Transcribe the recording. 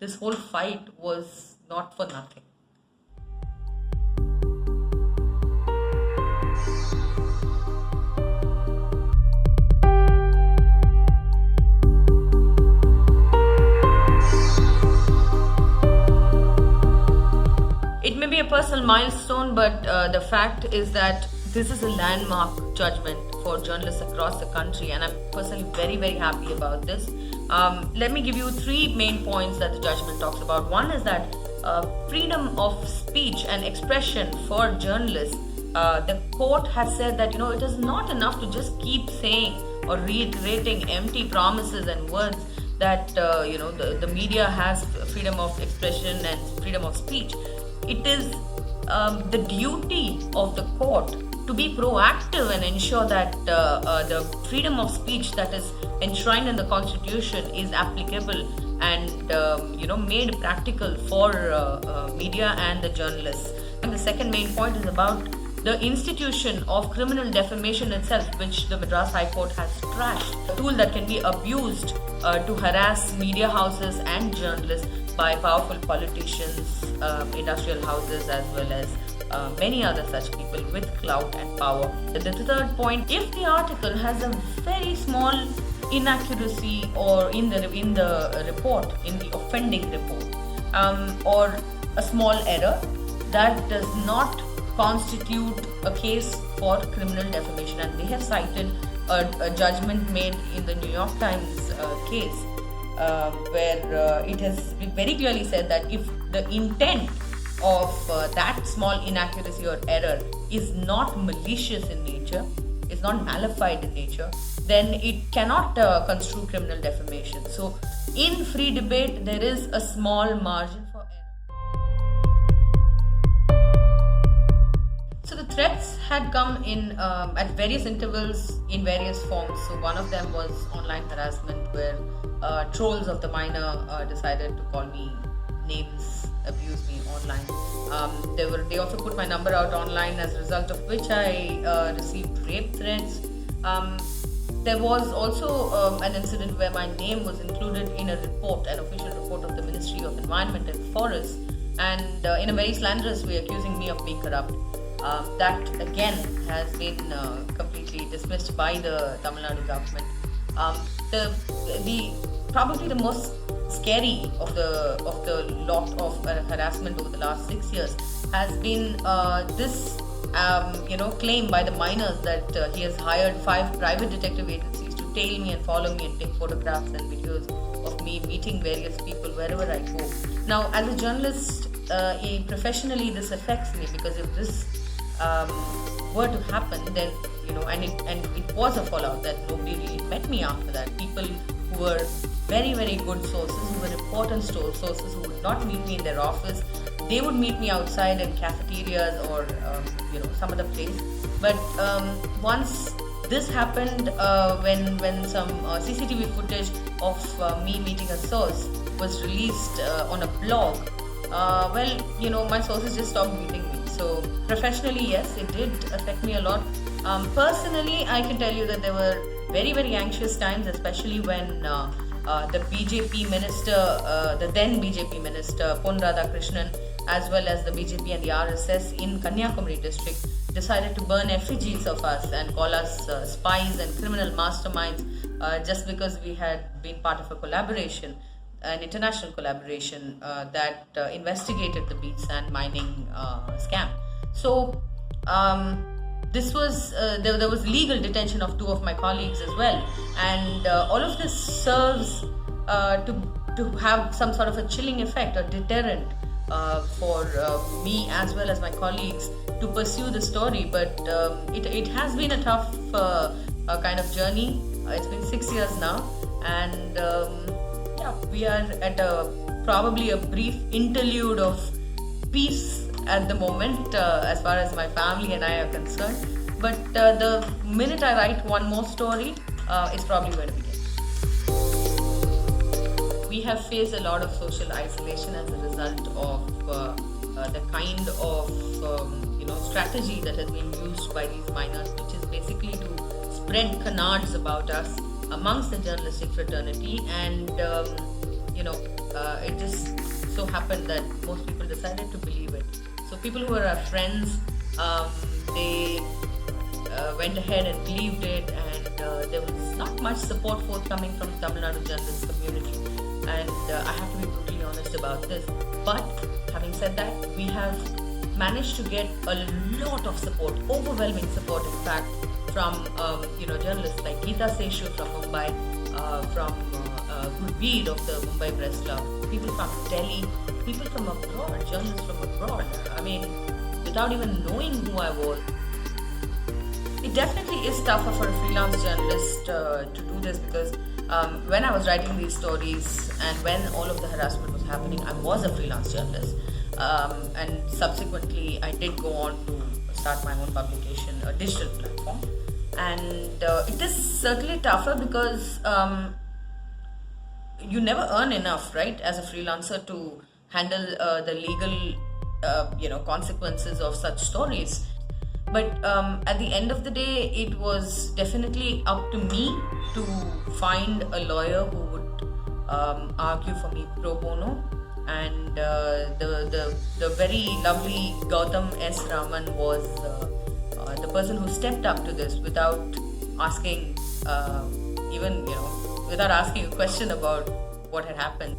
this whole fight was not for nothing. It may be a personal milestone, but the fact is that this is a landmark judgment for journalists across the country, and I'm personally very, very happy about this. Let me give you three main points that the judgment talks about. One is that freedom of speech and expression for journalists. The court has said that it is not enough to just keep saying or reiterating empty promises and words that the media has freedom of expression and freedom of speech. It is the duty of the court to be proactive and ensure that the freedom of speech that is enshrined in the Constitution is applicable and made practical for media and the journalists. And the second main point is about the institution of criminal defamation itself, which the Madras High Court has trashed, a tool that can be abused to harass media houses and journalists by powerful politicians, industrial houses, as well as many other such people with clout and power. The third point: if the article has a very small inaccuracy or in the report, in the offending report, or a small error, that does not constitute a case for criminal defamation. And they have cited a judgment made in the New York Times case where it has been very clearly said that if the intent of that small inaccuracy or error is not malicious in nature, is not malified in nature, then it cannot construe criminal defamation. So in free debate, there is a small margin for error. So the threats had come in at various intervals in various forms. So one of them was online harassment, where trolls of the minor decided to call me names, abuse me online. They also put my number out online, as a result of which I received rape threats. There was also an incident where my name was included in a report, an official report of the Ministry of Environment and Forests, and in a very slanderous way accusing me of being corrupt. That again has been completely dismissed by the Tamil Nadu government. Probably the most scary of the lot of harassment over the last 6 years has been this claim by the miners that he has hired 5 private detective agencies to tail me and follow me and take photographs and videos of me meeting various people wherever I go. Now, as a journalist, professionally, this affects me, because if this were to happen, then and it was a fallout that nobody really met me after that. People who were very, very good sources, who were important sources, who would not meet me in their office, they would meet me outside in cafeterias or some other place. But once this happened, when some CCTV footage of me meeting a source was released on a blog, my sources just stopped meeting me. So professionally, yes, it did affect me a lot. Personally, I can tell you that there were very, very anxious times, especially when the BJP minister, the then BJP minister Pon Radhakrishnan, as well as the BJP and the RSS in Kanyakumari district, decided to burn effigies of us and call us spies and criminal masterminds just because we had been part of a collaboration, an international collaboration that investigated the beach sand mining scam. So this was there was legal detention of 2 of my colleagues as well, and all of this serves to have some sort of a chilling effect or deterrent for me as well as my colleagues to pursue the story. But it has been a tough kind of journey. It's been 6 years now, and we are at probably a brief interlude of peace at the moment, as far as my family and I are concerned. But the minute I write one more story, it's probably going to begin. We have faced a lot of social isolation as a result of the kind of strategy that has been used by these miners, which is basically to spread canards about us amongst the journalistic fraternity and it just so happened that most people decided to believe it. So people who were our friends, they went ahead and believed it, and there was not much support forthcoming from the Tamil Nadu journalist community. And I have to be brutally honest about this. But having said that, we have managed to get a lot of support, overwhelming support, in fact, from journalists like Geeta Seshu from Mumbai, from Gurveer of the Mumbai Press Club, people from Delhi, people from abroad, journalists from abroad. I mean, without even knowing who I was. It definitely is tougher for a freelance journalist to do this, because when I was writing these stories and when all of the harassment was happening, I was a freelance journalist. And subsequently, I did go on to start my own publication, a digital platform. And it is certainly tougher because you never earn enough, right, as a freelancer to handle the legal consequences of such stories. But at the end of the day, it was definitely up to me to find a lawyer who would argue for me pro bono. And the very lovely Gautam S. Raman was the person who stepped up to this without asking without asking a question about what had happened.